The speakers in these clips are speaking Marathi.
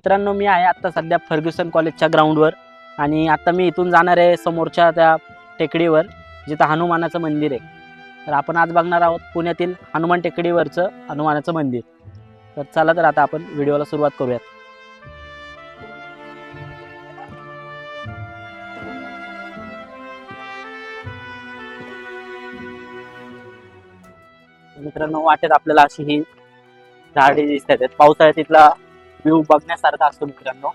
मित्रांनो, मी आहे आता सध्या फर्ग्युसन कॉलेजच्या ग्राउंडवर आणि आता मी इथून जाणार आहे समोरच्या त्या टेकडीवर जिथं हनुमानाचं मंदिर आहे। तर आपण आज बघणार आहोत पुण्यातील हनुमान टेकडीवरचं हनुमानाचं मंदिर। तर चला तर आता आपण व्हिडिओला सुरुवात करूयात। मित्रांनो, वाटेत आपल्याला अशी ही झाडे दिसतात। पावसाळ्यात इथला व्ह्यू बघण्यासारखा असतो मित्रांनो।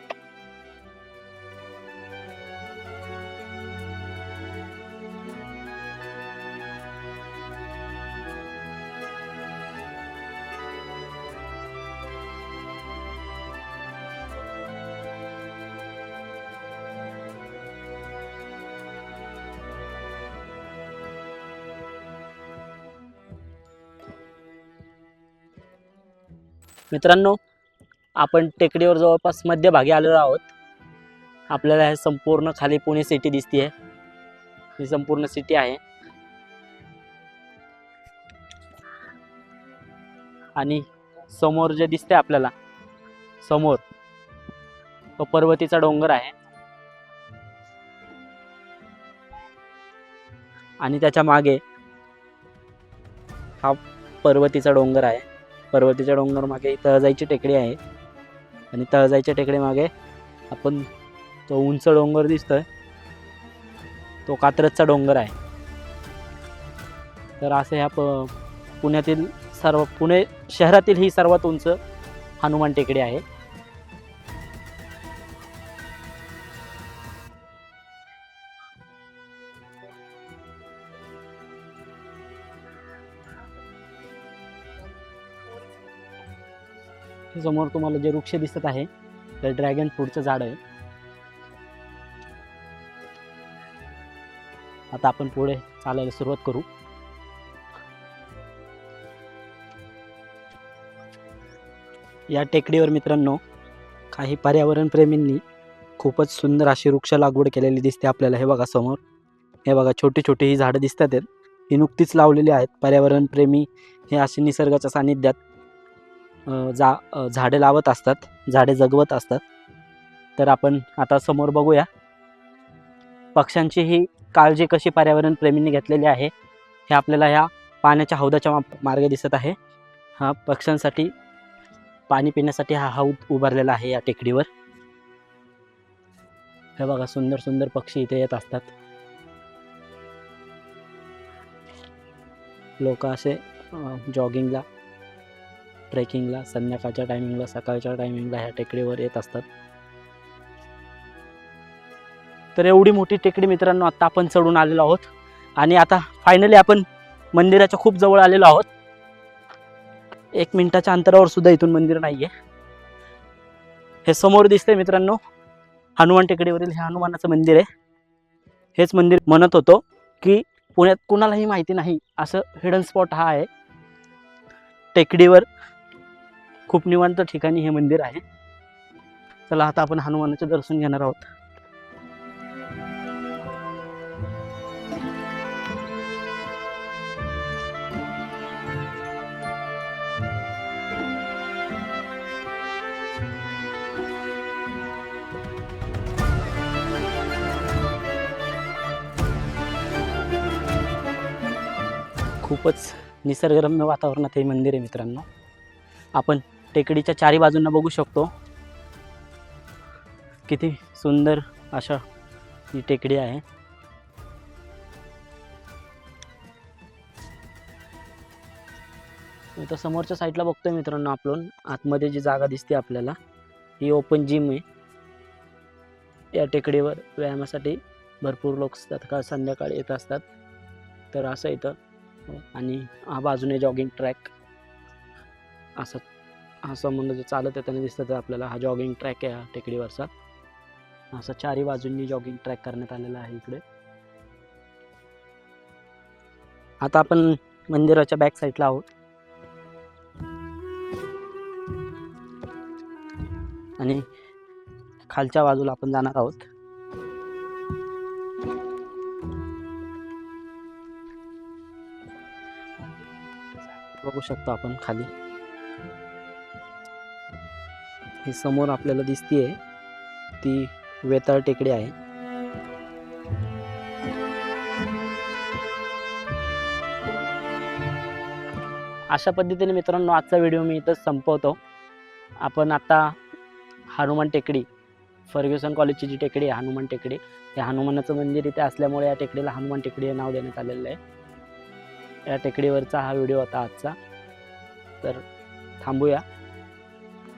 मित्रांनो, आपण टेकडीवर जवळपास मध्यभागी आलेलो आहोत। आपल्याला हे संपूर्ण खाली पुणे सिटी दिसते। ही संपूर्ण सिटी आहे आणि समोर जे दिसते आपल्याला समोर तो पर्वतीचा डोंगर आहे आणि त्याच्या मागे हा पर्वतीचा डोंगर आहे। पर्वतीच्या डोंगर मागे तळजाईची टेकडी आहे आणि तळजाईच्या टेकडी मागे आपण तो उंच डोंगर दिसतोय तो कात्रजचा डोंगर आहे। तर असे ह्या पुण्यातील पुणे शहरातील ही सर्वात उंच हनुमान टेकडी आहे। समोर तुम्हाला जे वृक्ष दिसत आहे ते ड्रॅगन फ्रूटचं झाड आहे। आता आपण पुढे चालायला सुरुवात करू। या टेकडीवर मित्रांनो काही पर्यावरण प्रेमींनी खूपच सुंदर अशी वृक्ष लागवड केलेली दिसते आपल्याला। हे बघा समोर, हे बघा छोटी छोटी ही झाडं दिसतात। ही नुकतीच लावलेली आहेत। पर्यावरण प्रेमी हे अशी निसर्गाच्या सानिध्यात झाडे लावत असतात, झाडे जगवत असतात। तर आपण आता समोर बघूया पक्ष्यांची ही काळजी कशी पर्यावरण प्रेमींनी घेतलेली आहे। हे आपल्याला ह्या पाण्याच्या हौदाच्या मार्गे दिसत आहे। हा पक्ष्यांसाठी पाणी पिण्यासाठी हा हौद उभारलेला आहे या टेकडीवर। हे बघा सुंदर सुंदर पक्षी इथे येत असतात। लोक असे जॉगिंगला, ट्रेकिंगला, संध्याकाळच्या टायमिंगला, सकाळच्या टायमिंगला ह्या टेकडीवर येत असतात। तर एवढी मोठी टेकडी मित्रांनो आता आपण चढून आलेलो आहोत आणि आता फायनली आपण मंदिराच्या खूप जवळ आलेलो आहोत। 1 मिनिटाच्या अंतरावर सुद्धा इथून मंदिर नाहीये। हे समोर दिसतंय मित्रांनो हनुमान टेकडीवरील हे हनुमानाचं मंदिर आहे। हेच मंदिर म्हणत होतो की पुण्यात कुणालाही माहिती नाही असं हिडन स्पॉट हा आहे। टेकडीवर खूप निवांत ठिकाणी हे मंदिर आहे। चला आता आपण हनुमानाचे दर्शन घेणार आहोत। खूपच निसर्गरम्य वातावरणात हे मंदिर आहे मित्रांनो। आपण टेकडीच्या चारी बाजूंना बघू शकतो किती सुंदर अशा ही टेकडी आहे। इथं समोरच्या साईडला बघतोय मित्रांनो आपण आतमध्ये जी जागा दिसते आपल्याला ही ओपन जिम आहे। या टेकडीवर व्यायामासाठी भरपूर लोक सकाळ संध्याकाळी येत असतात। तर असं इथं आणि हा बाजूने जॉगिंग ट्रॅक असं हा संबंध जो चालत येताना दिसतं तर आपल्याला हा जॉगिंग ट्रॅक आहे हा टेकडीवरचा। असं चारी बाजूंनी जॉगिंग ट्रॅक करण्यात आलेला आहे इकडे। आता आपण मंदिराच्या बॅक साईडला आहोत आणि खालच्या बाजूला आपण जाणार आहोत। बघू शकतो आपण खाली ही समोर आपल्याला दिसतीये ती वेताळ टेकडी आहे. अशा पद्धतीने मित्रांनो आजचा व्हिडिओ मी इथं संपवतो. आपण आता हनुमान टेकडी, फर्ग्युसन कॉलेजची जी टेकडी आहे हनुमान टेकडी, या हनुमानाचं मंदिर इथे असल्यामुळे या टेकडीला हनुमान टेकडी हे नाव देण्यात आलेलं आहे. या टेकडीवरचा हा व्हिडिओ होता आजचा. तर थांबूया.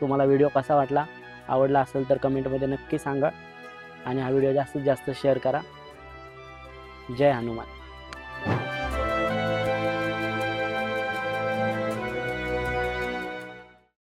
तुम्हाला व्हिडिओ कसा वाटला, आवडला असेल तर कमेंटमध्ये नक्की सांगा आणि हा व्हिडिओ जास्तीत जास्त शेअर करा. जय हनुमान.